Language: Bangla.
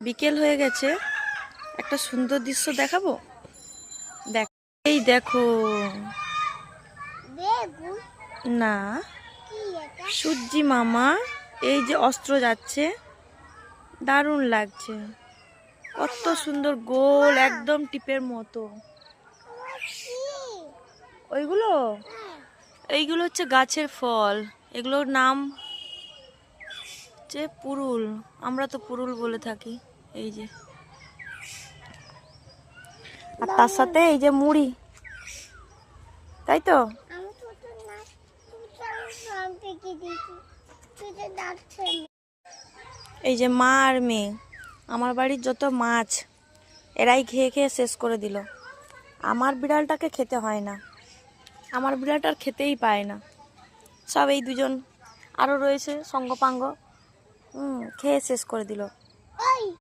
বিকেল হয়ে গেছে, একটা সুন্দর দৃশ্য দেখাবো। দেখ, এই দেখো না, সূর্যি মামা এই যে অস্ত্র যাচ্ছে, দারুণ লাগছে। কত সুন্দর গোল, একদম টিপের মতো। এইগুলো হচ্ছে গাছের ফল, এগুলোর নাম হচ্ছে পুরুল। আমরা তো পুরুল বলে থাকি। এই যে, আর তার সাথে এই যে মুড়ি, তাই তো। এই যে মা আর মেয়ে, আমার বাড়ির যত মাছ এরাই খেয়ে খেয়ে শেষ করে দিল। আমার বিড়ালটাকে খেতে হয় না, আমার বিড়ালটা আর খেতেই পায় না। সব এই দুজন আরও রয়েছে সঙ্গপাঙ্গ, খেয়ে শেষ করে দিল।